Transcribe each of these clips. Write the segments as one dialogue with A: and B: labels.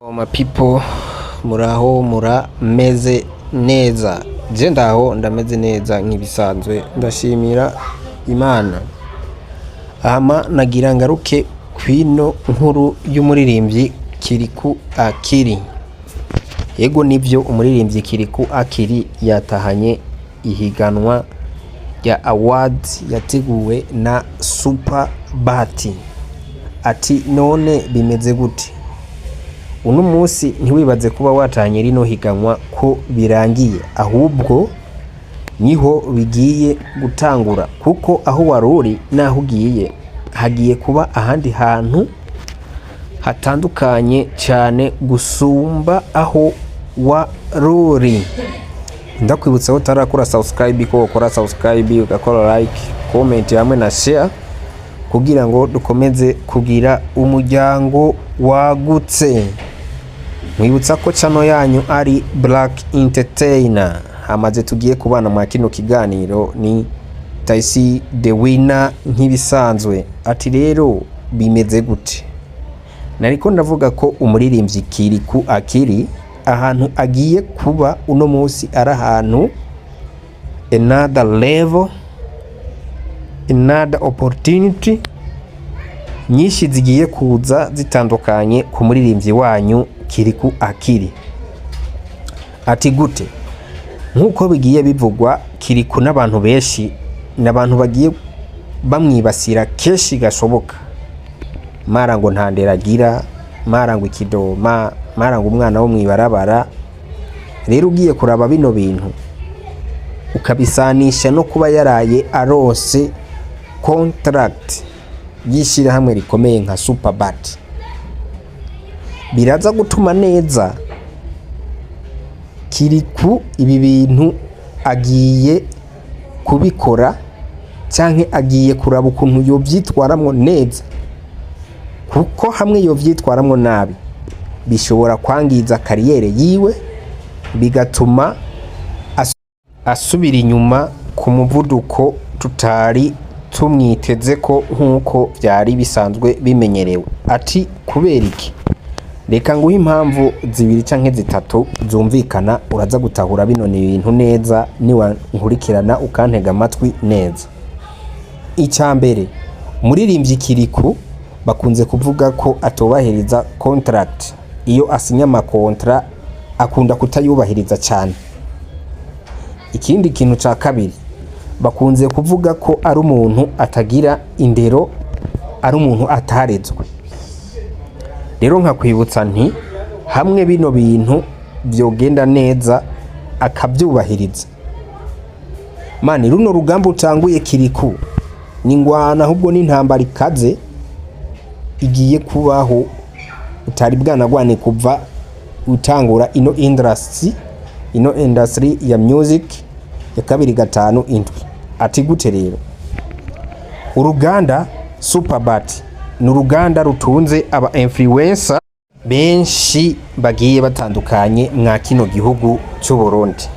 A: My people muraho murameze neza, je ndaho ndameze neza nk'ibisanzwe ndashimira Imana. Ahama nagira ngaruke kwino nkuru y'umuririmbyi Kiriku Akili. Yego nivyo umuririmbyi Kiriku Akili yatahanye ihiganwa ya awards yateguwe na Super Bahati. Ati none bimeze gute? Uno munsi ntiwibaze kuba watanye rino higanwa ko birangiye, ahubwo niho bigiye gutangura, kuko aho waruri naho ugiye hagiye kuba ahandi hantu hatandukanye cyane gusumba aho waruri. Ndakwibutsa utarakora subscribe ko ukora subscribe, ugakora like, comment hamwe na share kugira ngo dukomeze kugira umuryango wagutse. Mwibutsa ko channel yanyu ari Black Entertainer. Hamaze tugiye kubana mwa kino kiganiro ni Taisi the winner nk'ibisanzwe. Ati rero bimeze gute? Nariko ndavuga ko umuririmbyi Kiriku Akili ahantu agiye kuba uno munsi ari ahantu another level, another opportunity nyinshi zigiye kuza zitandukanye ku muririmbyi wanyu Kiriku Akili. Ati gute? Nkuko bigiye bivugwa, Kiriku n'abantu benshi n'abantu bagiye bamwibasira keshi gashoboka. Mara ngo ntanderagira, mara ngo ikidoma, mara ngo umwana wo mwibarabara. Rero ugiye kuraba bino bintu ukabisanisha no kuba yaraye arose contract yishira hamwe rikomeye nka Super Bahati, biraza gutuma neza Kiriku ibi bintu agiye kubikora canke agiye kuraba ukuntu yovyitwaramwo neza, kuko hamwe yovyitwaramwo nabi bishobora kwangiza kariyere yiwe, bigatuma asubira inyuma ku muvuduko tutari tumwiteze ko nkuko byari bisanzwe bimenyerewe. Ati kubera iki? Reka nguhe impamvu zibiri canke zitatu zumvikana uraza gutahura bino ni ibintu neza niwa nkurikirana ukantega amatwi neza. Icambere, muririmbyi Kiriku bakunze kuvuga ko atobahiriza contract. Iyo asinya amakontra akunda kutayubahiriza cyane. Ikindi kintu ca kabiri, bakunze kuvuga ko ari umuntu atagira indero, ari umuntu atarezwe. Rero nkakwibutsa nti hamwe bino bintu byogenda neza akabyubahiriza, mani runo rugamba utanguye Kiriku ni ngwana, ahubwo n'intambara ikaze igiye kubaho utari bwanagwane kuva utangura ino industry ya music ya 2005. Ati gute rero? Uruganda Super Bahati ni uruganda rutunze aba influencer benshi bagiye batandukanye mwa kino gihugu cy'u Burundi,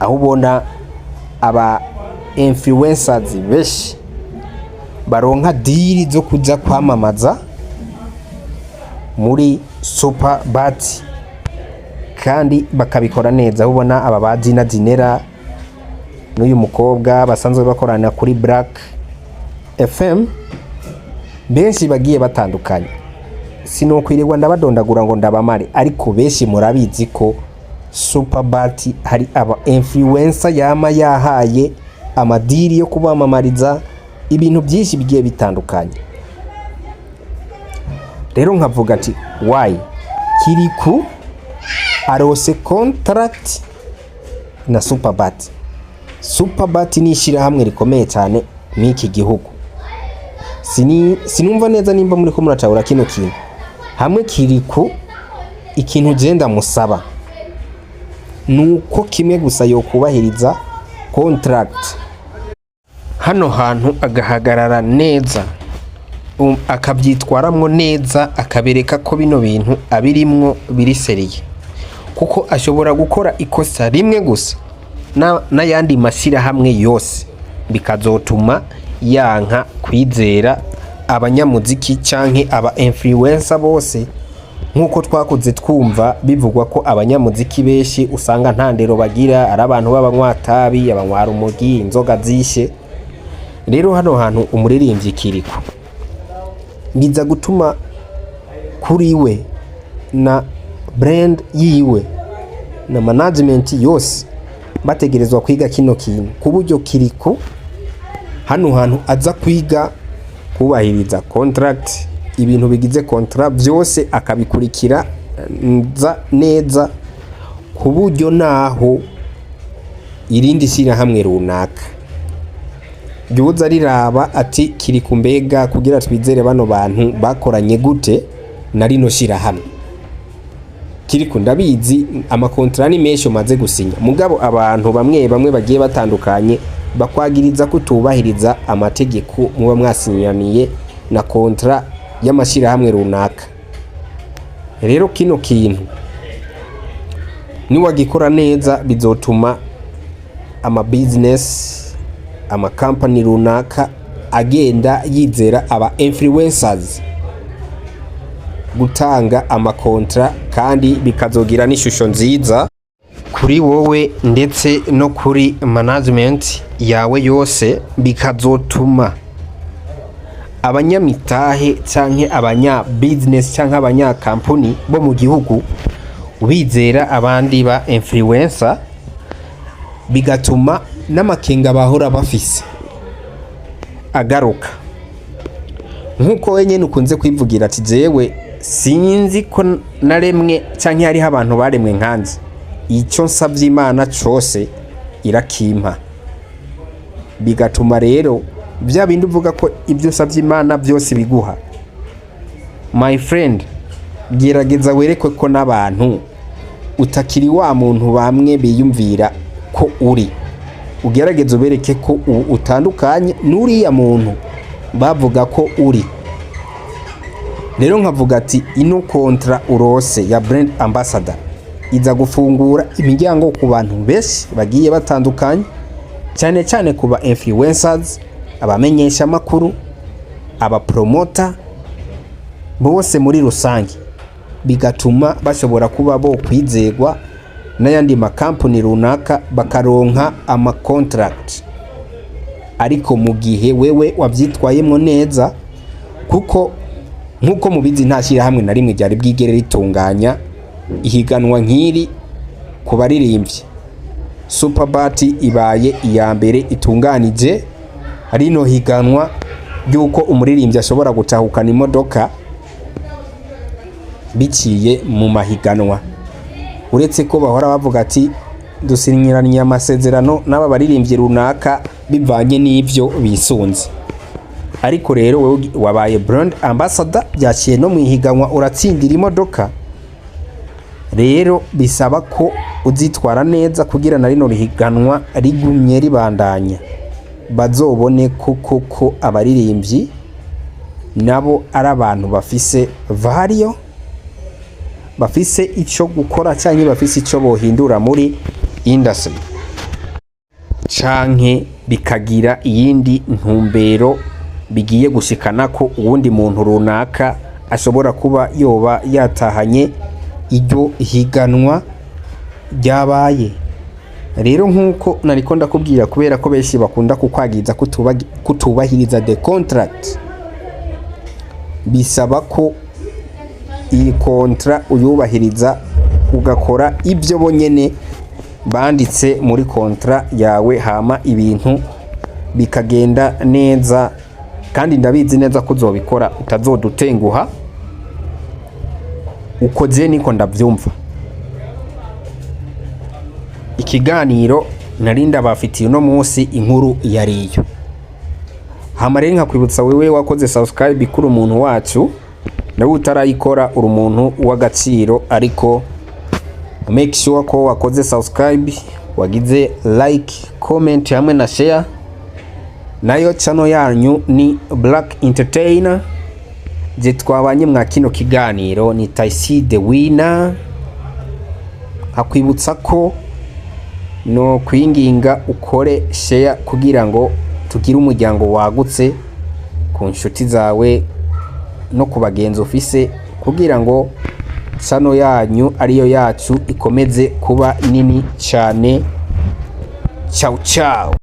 A: aho ubona aba influencers benshi baronka deal zo kuja kwamamaza muri Super Bahati kandi bakabikora neza. Ubona aba bajina dinera n'uyu mukobwa basanzwe bakorana kuri Black FM benshi bagiye batandukanye. Sinokwirirwa ndabadondagura ngo ndabamare, ariko benshi murabizi ko Super Bahati hari aba influencer yama yahaye amadiri yo kubamamariza ibintu byinshi bigiye bitandukanye. Rero nkavuga ati why Kiriku arose contract na Super Bahati? Super Bahati ni ishira hamwe rikomeye cyane n'iki gihugu. Sinumva neza nimba muri ko muratahura kino kintu. Hamwe Kiriku ikintu genda musaba nuko kimwe gusa yo kubahiriza contract. Hano hantu agahagarara neza, akabyitwaramwo neza, akabereka ko bino bintu abirimwo biri seriye, kuko ashobora gukora ikosa rimwe gusa n'ayandi masira hamwe yose bikazotuma yanka kwizera abanyamuziki canke aba influencer bose nk'uko twakoze twumva bivugwa ko abanyamuziki benshi usanga nta ndero bagira, ari abantu b'abanywatabi, abanywara umugi, inzoga zishe. Rero hano hantu umuririmbyi Kiriko biza gutuma kuri we na brand yiwe na management yose bategerezwa kwiga kino kintu, ku buryo Kiriko hano hantu aza kwiga kubahiriza contract, ibintu bigize contract byose akabikurikira neza, ku buryo naho irindi shyirahamwe runaka ryoza riraba ati Kiriko mbega kugira twizere bano bantu bakoranye gute na rino shyirahamwe. Kiriko ndabizi amakontra ni menshi umaze gusinya, mugabo abantu bamwe bagiye batandukanye bakwagiriza kutubahiriza amategeko muba mwasinyaniye na kontra y'amashirahamwe runaka. Rero kino kintu niwagikora neza bizotuma ama business, ama company runaka agenda yizera aba influencers gutanga amakontra, kandi bikazogira n'ishusho nziza kuri wowe ndetse no kuri management yawe yose, bikazotuma abanyamitahe canke abanya business canke abanya company bo mu gihugu bizera abandi ba influencer, bigatuma n'amakenga bahora bafise agaruka. Nkuko wenyene ukunze kwivugira ati jewe sinzi ko naremwe canke hari abantu baremwe nkanze, icyo nsavye Imana cyose irakimpa. Bigatuma rero bya bindi uvuga ko ibyo usavye Imana byose biguha. My friend, gerageza werekwe ko n'abantu utakiri wa muntu bamwe biyumvira ko uri, ugerageza ubereke ko utandukanye n'uriya muntu bavuga ko uri. Rero nkavuga ati ino kontra urose ya brand ambassador iza gufungura imiryango ku bantu benshi bagiye batandukanye, cyane cyane kuba influencers, abamenyesha makuru, aba promoter bose muri rusange, bigatuma bashobora kuba bo kwizegwa n'ayandi makampani runaka bakaronka ama contract. Ariko mu gihe wewe wabyitwayemo neza, kuko nkuko mubizi nta shyirahamwe na rimwe ryari bwigere ritunganya ihiganwa nk'iri ku baririmbyi. Superbat ibaye iya mbere itunganije rino higanwa ry'uko umuririmbyi ashobora gutahukana imodoka biciye mu mahiganwa. Uretse ko bahora bavuga ati dusinyiranye amasezerano n'aba baririmbyi runaka bivanye n'ivyo bisunze. Ariko rero wewe wabaye brand ambassador, byaciye no mu ihiganwa uratsindira imodoka. Rero bisaba ko uzitwara neza kugira na rino rihiganwa rigumye ribandanya, bazobone ko abaririmbyi nabo ari abantu bafise value, bafise ico gukora cyangwa bafise ico bohindura muri industry, canke bikagira iyindi ntumbero bigiye gushikana ko uwundi muntu runaka ashobora kuba yoba yatahanye iryo higanwa ryabaye. Rero nkuko nariko ndakubwira, kubera ko benshi bakunda kukwagiza kutubahiriza the contract, bisaba ko iyi kontra uyubahiriza, ugakora ibyo bonyene banditse muri kontra yawe, hama ibintu bikagenda neza. Kandi ndabizi neza ko uzobikora utazodutenguha, uko je niko ndavyumva. Ikiganiro narinda bafitiye no munsi inkuru yariyo. Hama rero nkakwibutsa wewe wakoze subscribe kuri umuntu wacu, nawe utarayikora uri umuntu w'agaciro, ariko make sure ko wakoze subscribe, wagize like, comment hamwe na share. Nayo channel yanyu ni Black Entertainer. Je twabanye mwa kino kiganiro ni Taisi the Winner. Hakwibutsa ko no kwinginga ukore share kugira ngo tugire umuryango wagutse ku nshuti zawe no kubagenza ufise, kugira ngo channel yanyu ariyo yacu ikomeze kuba nini cyane. Ciao ciao.